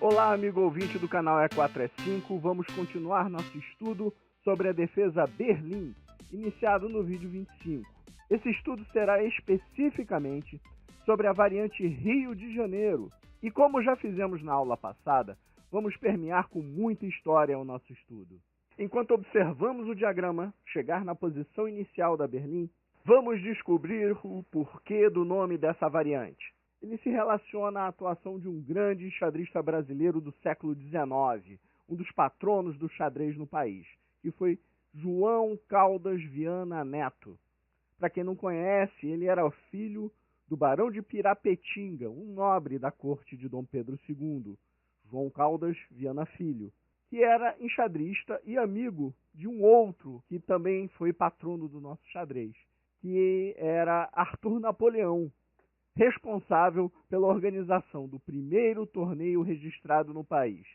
Olá, amigo ouvinte do canal E4E5, vamos continuar nosso estudo sobre a defesa Berlim, iniciado no vídeo 25. Esse estudo será especificamente sobre a variante Rio de Janeiro, e como já fizemos na aula passada, vamos permear com muita história o nosso estudo. Enquanto observamos o diagrama chegar na posição inicial da Berlim, vamos descobrir o porquê do nome dessa variante. Ele se relaciona à atuação de um grande xadrista brasileiro do século XIX, um dos patronos do xadrez no país, que foi João Caldas Viana Neto. Para quem não conhece, ele era filho do Barão de Pirapetinga, um nobre da corte de Dom Pedro II, João Caldas Viana Filho, que era enxadrista e amigo de um outro que também foi patrono do nosso xadrez, que era Arthur Napoleão, responsável pela organização do primeiro torneio registrado no país.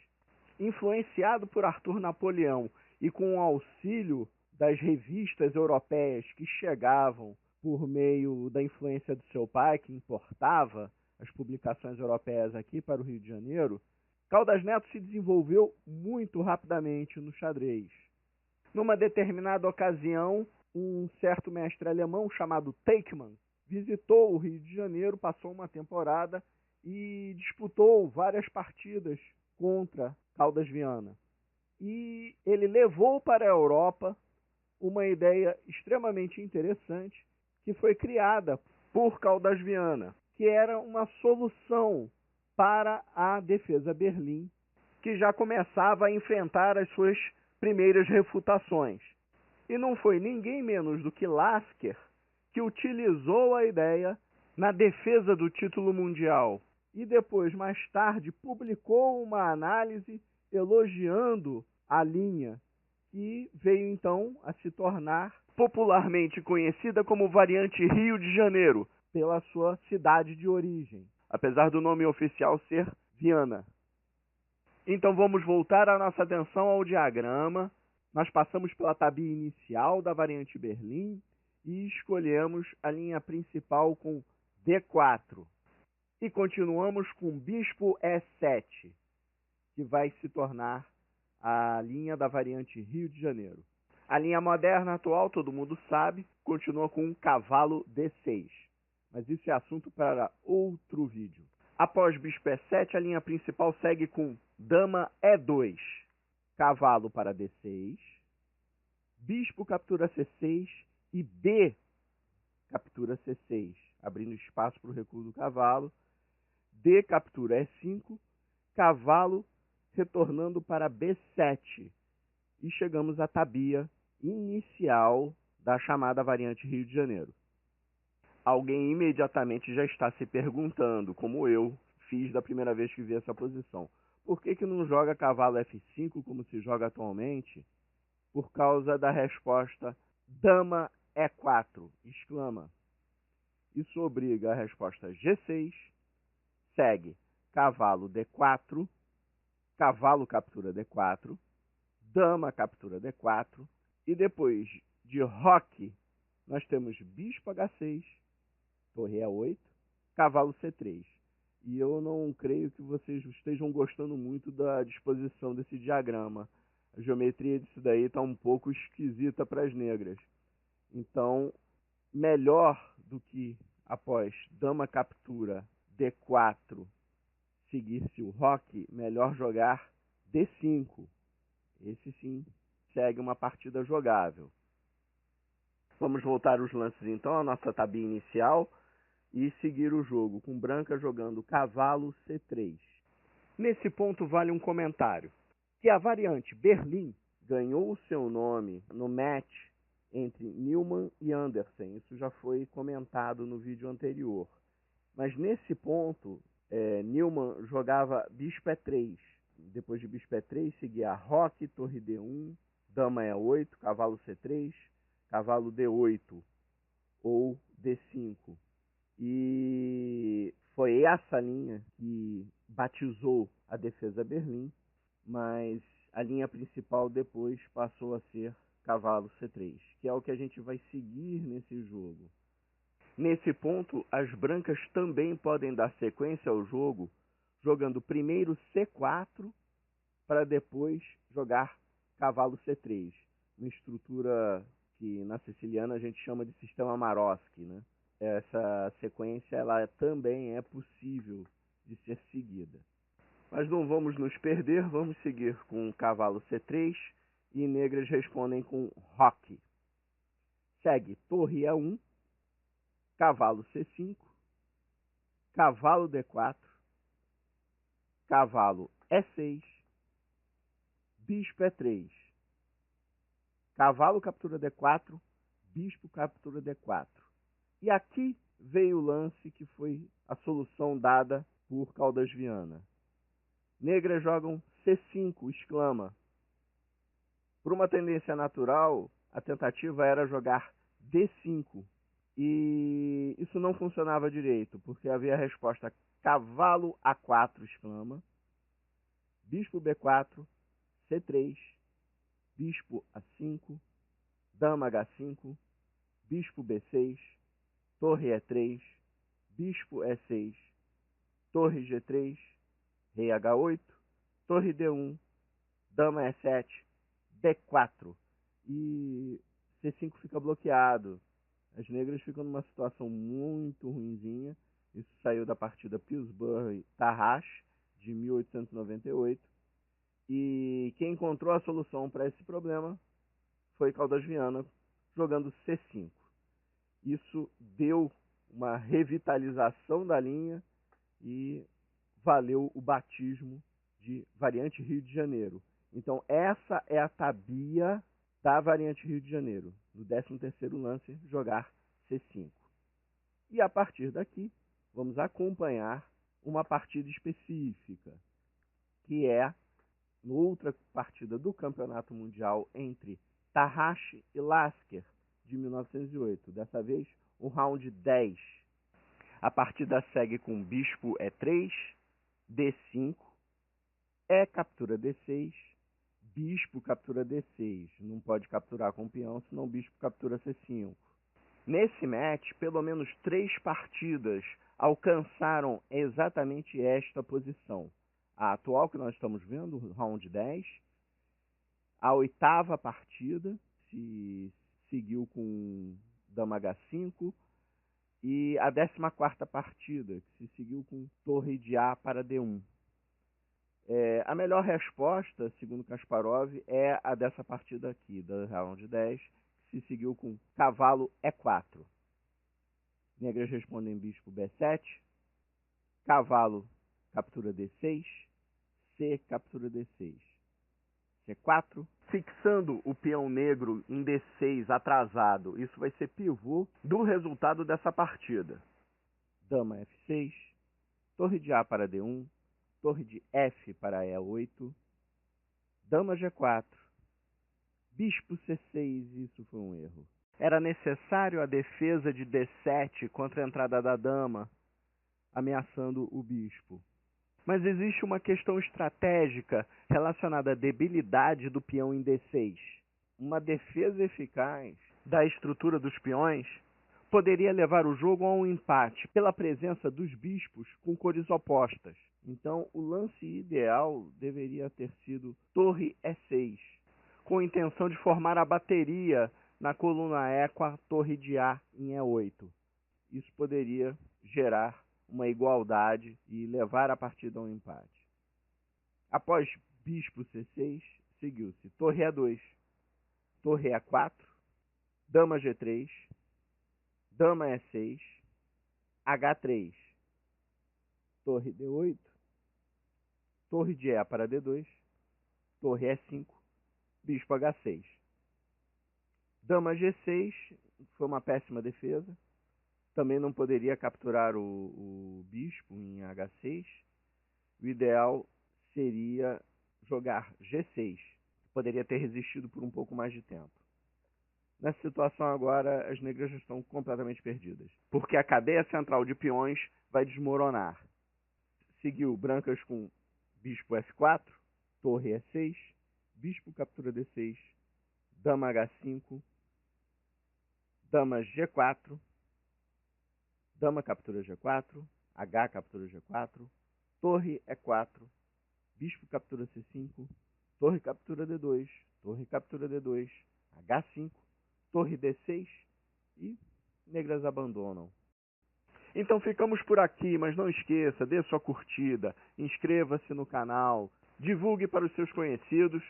Influenciado por Arthur Napoleão e com o auxílio das revistas europeias que chegavam por meio da influência do seu pai, que importava as publicações europeias aqui para o Rio de Janeiro, Caldas Neto se desenvolveu muito rapidamente no xadrez. Numa determinada ocasião, um certo mestre alemão chamado Teichmann visitou o Rio de Janeiro, passou uma temporada e disputou várias partidas contra Caldas Viana. E ele levou para a Europa uma ideia extremamente interessante que foi criada por Caldas Viana, que era uma solução para a defesa Berlim, que já começava a enfrentar as suas primeiras refutações. E não foi ninguém menos do que Lasker que utilizou a ideia na defesa do título mundial e depois, mais tarde, publicou uma análise elogiando a linha que veio então a se tornar popularmente conhecida como variante Rio de Janeiro, pela sua cidade de origem, apesar do nome oficial ser Viana. Então vamos voltar a nossa atenção ao diagrama. Nós passamos pela tabela inicial da variante Berlim e escolhemos a linha principal com D4. E continuamos com bispo E7, que vai se tornar a linha da variante Rio de Janeiro. A linha moderna atual, todo mundo sabe, continua com um cavalo D6. Mas isso é assunto para outro vídeo. Após bispo E7, a linha principal segue com dama E2, cavalo para D6, bispo captura C6, e B captura C6, abrindo espaço para o recuo do cavalo. D captura E5, cavalo retornando para B7. E chegamos à tabia inicial da chamada variante Rio de Janeiro. Alguém imediatamente já está se perguntando, como eu fiz da primeira vez que vi essa posição, por que não joga cavalo F5 como se joga atualmente? Por causa da resposta dama E4, exclama. Isso obriga a resposta G6, segue cavalo D4, cavalo captura D4, dama captura D4, e depois de roque, nós temos bispo H6, torre E8, cavalo C3. E eu não creio que vocês estejam gostando muito da disposição desse diagrama. A geometria disso daí está um pouco esquisita para as negras. Então, melhor do que após dama captura D4 seguir-se o roque, melhor jogar D5. Esse sim segue uma partida jogável. Vamos voltar os lances então à nossa tabela inicial e seguir o jogo, com branca jogando cavalo C3. Nesse ponto vale um comentário, que a variante Berlim ganhou o seu nome no match entre Neumann e Andersen. Isso já foi comentado no vídeo anterior. Mas nesse ponto, Neumann jogava bispo E3. Depois de bispo E3, seguia roque, torre D1, dama E8, cavalo C3, cavalo D8 ou D5. E foi essa linha que batizou a defesa Berlim, mas a linha principal depois passou a ser cavalo C3, que é o que a gente vai seguir nesse jogo. Nesse ponto, as brancas também podem dar sequência ao jogo jogando primeiro C4 para depois jogar cavalo C3, uma estrutura que na siciliana a gente chama de sistema Maroschi, né? Essa sequência ela também é possível de ser seguida. Mas não vamos nos perder, vamos seguir com o cavalo C3 e negras respondem com roque. Segue torre E1, cavalo C5, cavalo D4, cavalo E6, bispo E3, cavalo captura D4, bispo captura D4. E aqui veio o lance que foi a solução dada por Caldas Viana. Negras jogam C5, exclama. Por uma tendência natural, a tentativa era jogar D5. E isso não funcionava direito, porque havia a resposta cavalo A4, exclama, bispo B4, C3, bispo A5, dama H5, bispo B6, torre E3, bispo E6, torre G3, rei H8, torre D1, dama E7, D4 e C5 fica bloqueado. As negras ficam numa situação muito ruinzinha. Isso saiu da partida Pillsbury-Tarrasch de 1898. E quem encontrou a solução para esse problema foi Caldas Viana, jogando C5. Isso deu uma revitalização da linha e valeu o batismo de variante Rio de Janeiro. Então essa é a tabia da variante Rio de Janeiro, no 13º lance, jogar C5. E a partir daqui, vamos acompanhar uma partida específica, que é outra partida do Campeonato Mundial entre Tarrasch e Lasker, de 1908. Dessa vez, o round 10. A partida segue com bispo E3, D5, E captura D6, bispo captura D6. Não pode capturar com peão, senão bispo captura C5. Nesse match, pelo menos 3 partidas alcançaram exatamente esta posição. A atual que nós estamos vendo, round 10. A 8ª partida se seguiu com dama H5. E a 14ª partida, que se seguiu com torre de A para D1. A melhor resposta, segundo Kasparov, é a dessa partida aqui, da round 10, que se seguiu com cavalo E4. Negras respondem bispo B7, cavalo captura D6, C captura D6, C4, fixando o peão negro em D6 atrasado. Isso vai ser pivô do resultado dessa partida. Dama F6, torre de A para D1, torre de F para E8, dama G4, bispo C6, isso foi um erro. Era necessário a defesa de D7 contra a entrada da dama, ameaçando o bispo. Mas existe uma questão estratégica relacionada à debilidade do peão em D6. Uma defesa eficaz da estrutura dos peões poderia levar o jogo a um empate pela presença dos bispos com cores opostas. Então, o lance ideal deveria ter sido torre E6, com a intenção de formar a bateria na coluna E com a torre de A em E8. Isso poderia gerar uma igualdade e levar a partida a um empate. Após bispo C6, seguiu-se torre E2, torre E4, dama G3, dama E6, H3, torre D8, torre de E para D2, torre E5, bispo H6. Dama G6 foi uma péssima defesa. Também não poderia capturar o bispo em H6. O ideal seria jogar G6. Poderia ter resistido por um pouco mais de tempo. Nessa situação agora, as negras estão completamente perdidas, porque a cadeia central de peões vai desmoronar. Seguiu brancas com bispo F4, torre E6, bispo captura D6, dama H5, dama G4, dama captura G4, H captura G4, torre E4, bispo captura C5, torre captura D2, torre captura D2, H5, torre D6 e negras abandonam. Então ficamos por aqui, mas não esqueça, dê sua curtida, inscreva-se no canal, divulgue para os seus conhecidos,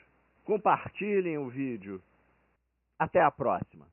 compartilhem o vídeo. Até a próxima!